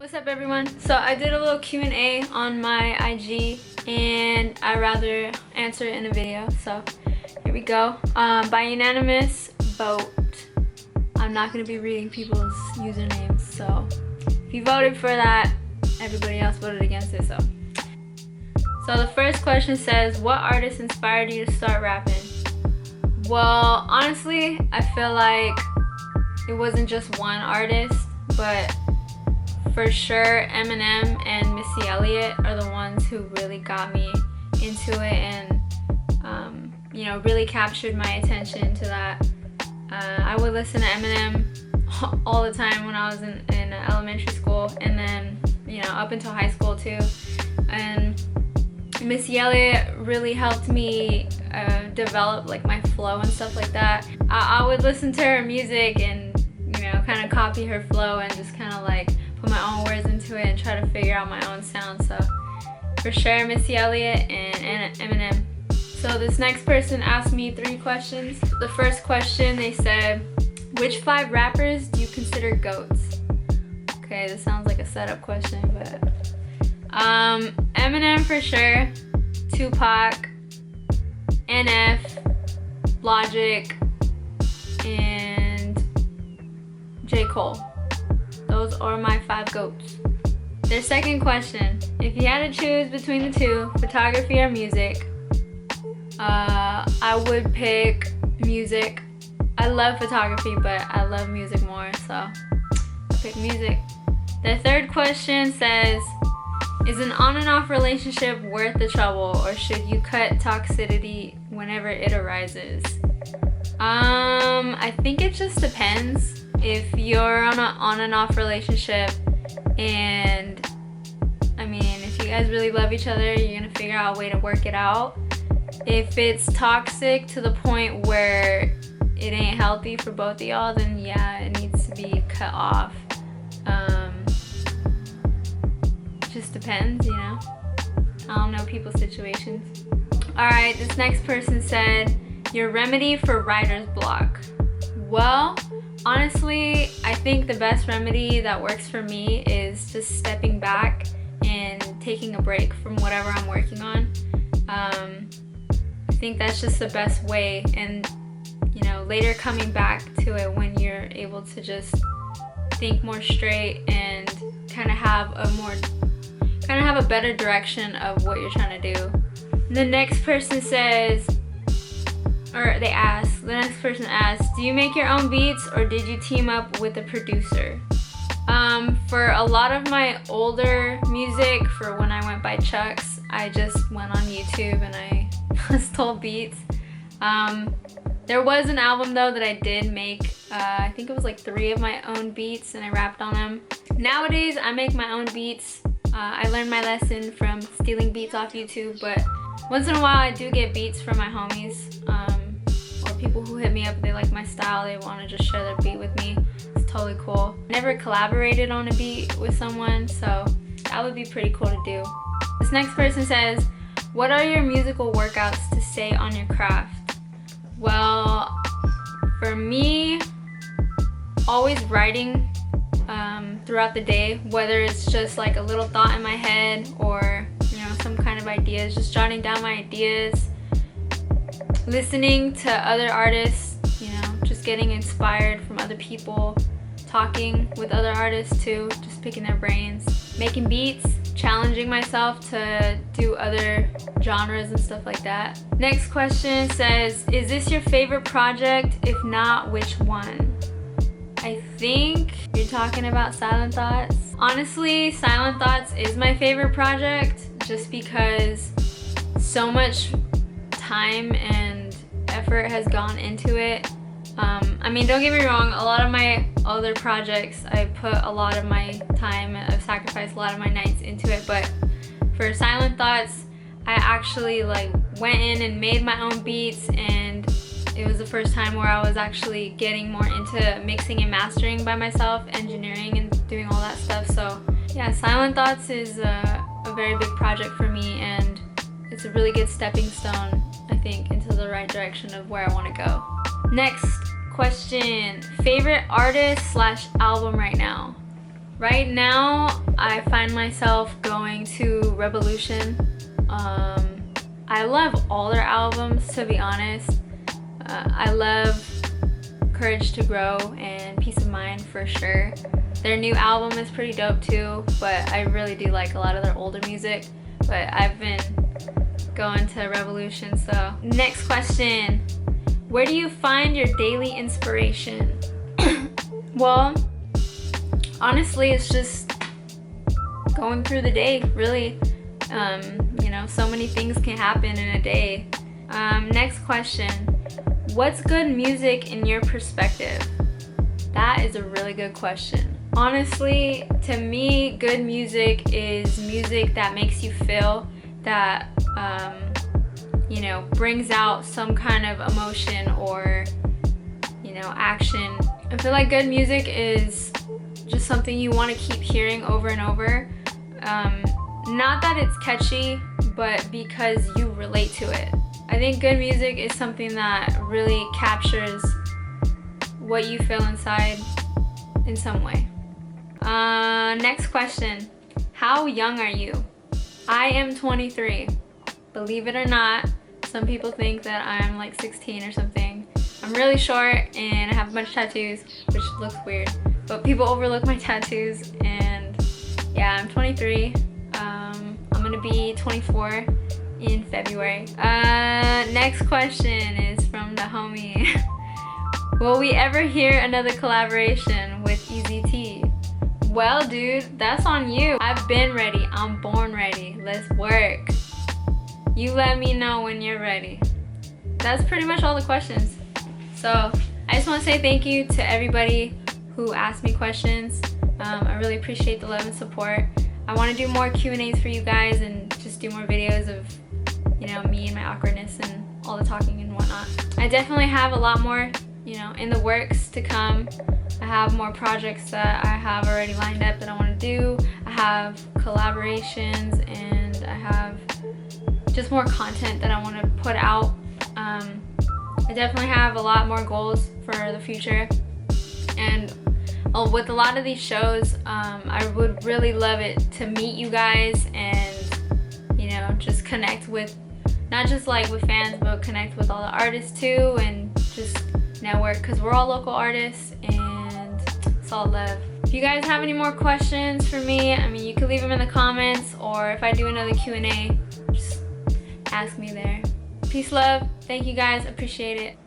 What's up everyone? So I did a little Q&A on my IG and I'd rather answer it in a video. So here we go. By unanimous vote, I'm not going to be reading people's usernames. So if you voted for that, everybody else voted against it. So the first question says, what artist inspired you to start rapping? Well, honestly, I feel like it wasn't just one artist, but for sure Eminem and Missy Elliott are the ones who really got me into it and you know, really captured my attention to that. I would listen to Eminem all the time when I was in elementary school, and then, you know, up until high school too. And Missy Elliott really helped me develop like my flow and stuff like that. I would listen to her music and, you know, kind of copy her flow and just kind of like put my own words into it and try to figure out my own sound. So for sure Missy Elliott and Eminem. So this next person asked me 3 questions. The first question, they said, which 5 rappers do you consider GOATs? Okay, this sounds like a setup question, but Eminem for sure, Tupac, NF, Logic, and J. Cole. Those are my 5 GOATs. Their second question, if you had to choose between the 2, photography or music, I would pick music. I love photography, but I love music more, so I pick music. The third question says, is an on and off relationship worth the trouble, or should you cut toxicity whenever it arises? I think it just depends. If you're on an on and off relationship, and I mean, if you guys really love each other, you're gonna figure out a way to work it out. If it's toxic to the point where it ain't healthy for both of y'all, then yeah, it needs to be cut off. Just depends, you know. I don't know people's situations. Alright, this next person said, your remedy for writer's block. Well, honestly, I think the best remedy that works for me is just stepping back and taking a break from whatever I'm working on. I think that's just the best way, and you know, later coming back to it when you're able to just think more straight and kind of have a better direction of what you're trying to do. The next person says, or they ask, the next person asks, do you make your own beats or did you team up with a producer? For a lot of my older music, for when I went by Chucks, I just went on YouTube and I stole beats. There was an album though that I did make, I think it was like 3 of my own beats, and I rapped on them. Nowadays I make my own beats. I learned my lesson from stealing beats off YouTube, but once in a while I do get beats from my homies, or people who hit me up, they like my style, they want to just share their beat with me. It's totally cool. I never collaborated on a beat with someone, so that would be pretty cool to do. This next person says, what are your musical workouts to stay on your craft? Well, for me, always writing throughout the day, whether it's just like a little thought in my head or, you know, some kind of ideas, just jotting down my ideas, listening to other artists, you know, just getting inspired from other people, talking with other artists too, just picking their brains, making beats, challenging myself to do other genres and stuff like that. Next question says, is this your favorite project? If not, which one? I think you're talking about Silent Thoughts. Honestly, Silent Thoughts is my favorite project just because so much time and effort has gone into it. I mean, don't get me wrong, a lot of my other projects, I put a lot of my time, I've sacrificed a lot of my nights into it, but for Silent Thoughts, I actually like went in and made my own beats, and it was the first time where I was actually getting more into mixing and mastering by myself, engineering and doing all that stuff. So yeah, Silent Thoughts is a very big project for me, and it's a really good stepping stone, I think, into the right direction of where I want to go. Next question, favorite artist / album right now? Right now, I find myself going to Revolution. I love all their albums, to be honest. I love Courage to Grow and Peace of Mind for sure. Their new album is pretty dope too, but I really do like a lot of their older music. But I've been going to Revolution. So next question, where do you find your daily inspiration? Well, honestly, it's just going through the day, really. You know, so many things can happen in a day. Next question, what's good music in your perspective? That is a really good question. Honestly, to me, good music is music that makes you feel, that you know, brings out some kind of emotion or, you know, action. I feel like good music is just something you want to keep hearing over and over. Not that it's catchy, but because you relate to it. I think good music is something that really captures what you feel inside in some way. Next question, how young are you? I am 23. Believe it or not, some people think that I'm like 16 or something. I'm really short and I have a bunch of tattoos, which looks weird, but people overlook my tattoos. And yeah, I'm 23. I'm gonna be 24 in February. Next question is from the homie. Will we ever hear another collaboration with EZT? Well, dude, that's on you. I've been ready. I'm born ready. Let's work. You let me know when you're ready. That's pretty much all the questions. So I just want to say thank you to everybody who asked me questions. I really appreciate the love and support. I want to do more Q&As for you guys and just do more videos of, you know, me and my awkwardness and all the talking and whatnot. I definitely have a lot more, you know, in the works to come. I have more projects that I have already lined up that I want to do. I have collaborations and I have just more content that I want to put out. I definitely have a lot more goals for the future. And with a lot of these shows, I would really love it to meet you guys and, you know, just connect with, not just like with fans, but connect with all the artists too, and just network, because we're all local artists and it's all love. If you guys have any more questions for me, I mean, you can leave them in the comments, or if I do another Q&A, just ask me there. Peace, love. Thank you guys. Appreciate it.